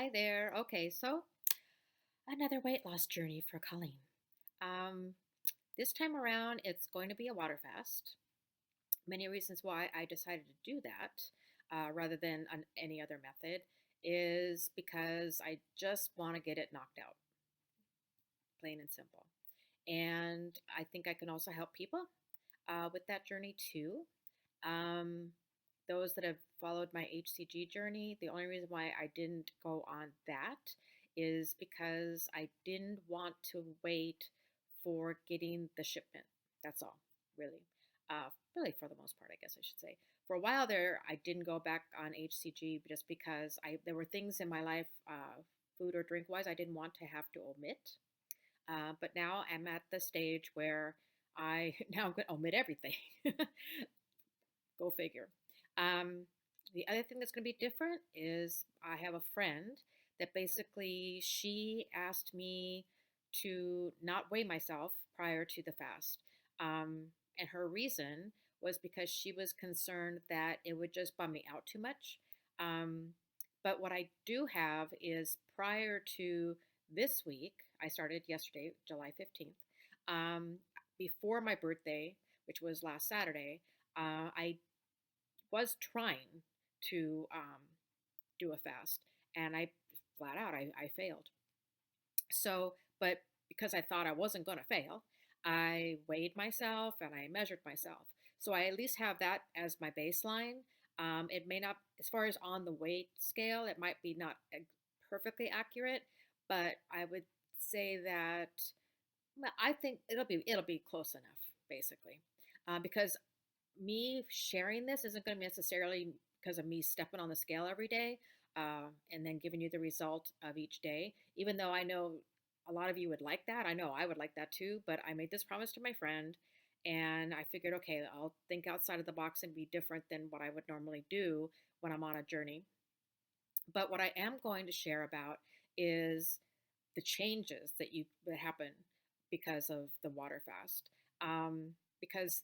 Hi there. Okay, so another weight loss journey for Colleen. Um, this time around, it's going to be a water fast. Many reasons why I decided to do that rather than any other method is because I just want to get it knocked out, plain and simple. And I think I can also help people with that journey too. Um, those that have followed my HCG journey, the only reason why I didn't go on that is because I didn't want to wait for getting the shipment. That's all, really. Really, for the most part, I guess I should say. For a while there, I didn't go back on HCG just because there were things in my life, food or drink wise, I didn't want to have to omit. But now I'm at the stage where I now I'm going to omit everything. Go figure. Um, the other thing that's going to be different is I have a friend that basically she asked me to not weigh myself prior to the fast. And her reason was because she was concerned that it would just bum me out too much. Um, but what I do have is prior to this week, I started yesterday, July 15th. Um, Before my birthday, which was last Saturday, I was trying to do a fast, and I flat out I failed. So, but because I thought I wasn't going to fail, I weighed myself and I measured myself. So I at least have that as my baseline. It may not, as far as on the weight scale, it might be not perfectly accurate, but I would say that well, I think it'll be close enough, basically, because me sharing this isn't going to be necessarily because of me stepping on the scale every day and then giving you the result of each day. Even though I know a lot of you would like that, I know I would like that too. But I made this promise to my friend, and I figured, okay, I'll think outside of the box and be different than what I would normally do when I'm on a journey. But what I am going to share about is the changes that happen because of the water fast. Because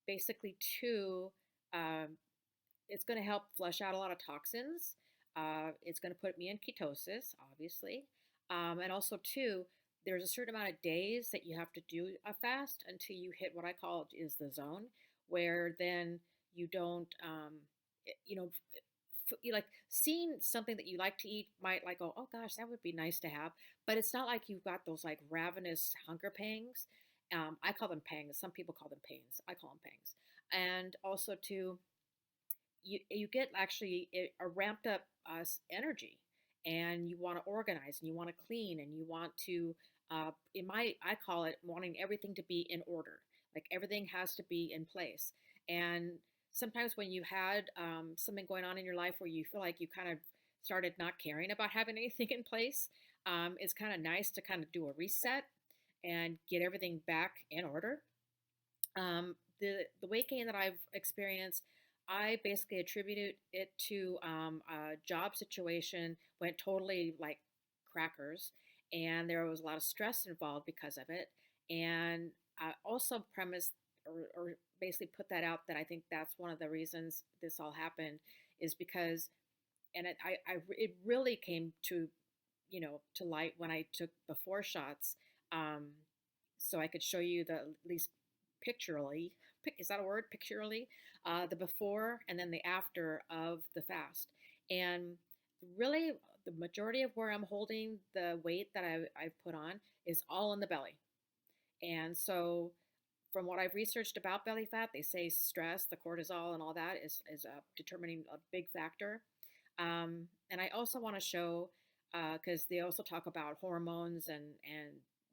basically, too, um, it's going to help flush out a lot of toxins. It's going to put me in ketosis, obviously. And also, too, there's a certain amount of days that you have to do a fast until you hit what I call is the zone, where then you don't, you know, you like seeing something that you like to eat might like go, oh gosh, that would be nice to have. But it's not like you've got those like ravenous hunger pangs. I call them pangs. Some people call them pains. I call them pangs. And also, too, you get actually a ramped up energy, and you want to organize and you want to clean and you want to in my I call it wanting everything to be in order, like everything has to be in place. And sometimes when you had something going on in your life where you feel like you kind of started not caring about having anything in place, it's kind of nice to kind of do a reset and get everything back in order. The weight gain that I've experienced, I basically attributed it to a job situation went totally like crackers, and there was a lot of stress involved because of it. And I also premised or basically put that out that I think that's one of the reasons this all happened is because, and it really came to to light when I took before shots. Um, so I could show you the at least picturally, is that a word? Picturally, the before and then the after of the fast. And really, the majority of where I'm holding the weight that I've put on is all in the belly. And so, from what I've researched about belly fat, they say stress, the cortisol, and all that is determining a big factor. And I also want to show, because they also talk about hormones and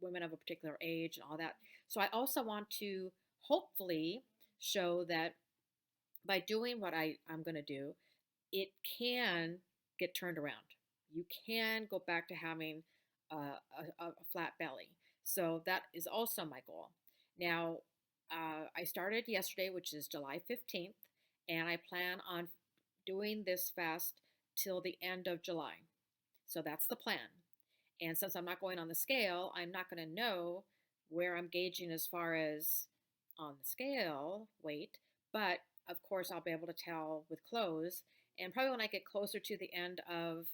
women of a particular age and all that. So I also want to hopefully show that by doing what I'm going to do, it can get turned around. You can go back to having a flat belly. So that is also my goal. Now, I started yesterday, which is July 15th, and I plan on doing this fast till the end of July. So that's the plan. And since I'm not going on the scale, I'm not going to know where I'm gauging as far as on the scale weight. But of course, I'll be able to tell with clothes. And probably when I get closer to the end of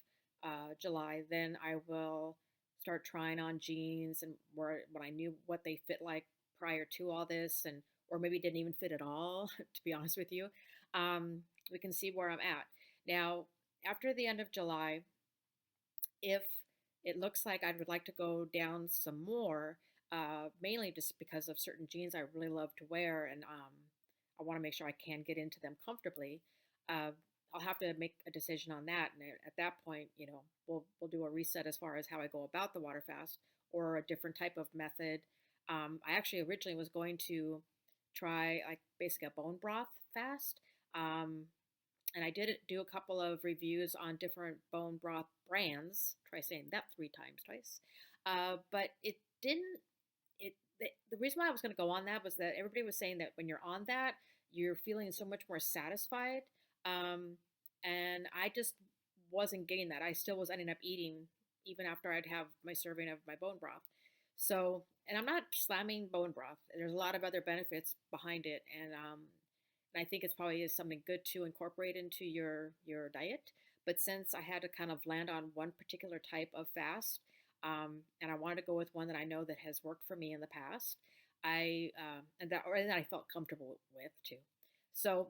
July, then I will start trying on jeans and where when I knew what they fit like prior to all this, and or maybe didn't even fit at all, to be honest with you. We can see where I'm at now. After the end of July, if it looks like I would like to go down some more, mainly just because of certain jeans I really love to wear, and I want to make sure I can get into them comfortably. Uh, I'll have to make a decision on that, and at that point, we'll do a reset as far as how I go about the water fast or a different type of method. I actually originally was going to try like basically a bone broth fast. Um, and I did do a couple of reviews on different bone broth brands. Try saying that three times twice. But it didn't. The reason why I was going to go on that was that everybody was saying that when you're on that, you're feeling so much more satisfied. Um, and I just wasn't getting that. I still was ending up eating even after I'd have my serving of my bone broth. So, and I'm not slamming bone broth. There's a lot of other benefits behind it, and I think it's probably is something good to incorporate into your diet. But since I had to kind of land on one particular type of fast, and I wanted to go with one that I know that has worked for me in the past, and that I felt comfortable with too. So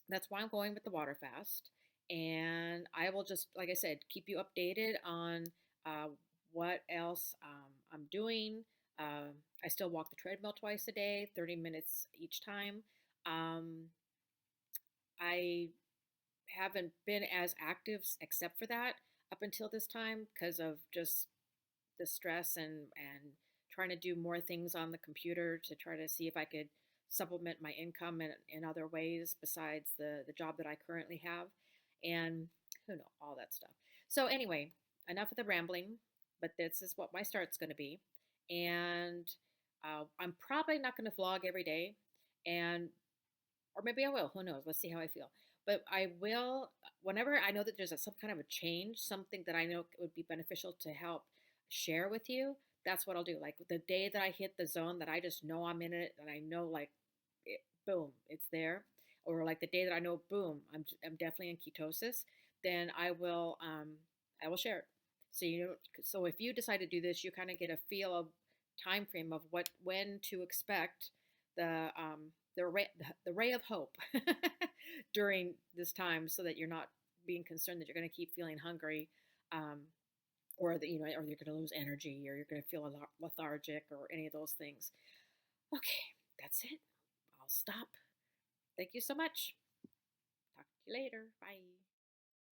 that's why I'm going with the water fast. And I will just, like I said, keep you updated on uh, what else I'm doing. Um, I still walk the treadmill twice a day, 30 minutes each time. Um, I haven't been as active except for that up until this time because of just the stress and trying to do more things on the computer to try to see if I could supplement my income in other ways besides the job that I currently have, and who know all that stuff. So anyway, enough of the rambling, but this is what my start's going to be. And I'm probably not going to vlog every day, and or maybe I will. Who knows? Let's see how I feel. But I will, whenever I know that there's some kind of a change, something that I know would be beneficial to help share with you, that's what I'll do. Like the day that I hit the zone that I just know I'm in it and I know like, boom, it's there. Or like the day that I know, boom, I'm definitely in ketosis, then I will share it. So so if you decide to do this, you kind of get a feel of time frame of when to expect the ray of hope during this time, so that you're not being concerned that you're going to keep feeling hungry, um, or that or you're going to lose energy, or you're going to feel a lot lethargic, or any of those things. Okay, that's it. I'll stop. Thank you so much. Talk to you later. Bye.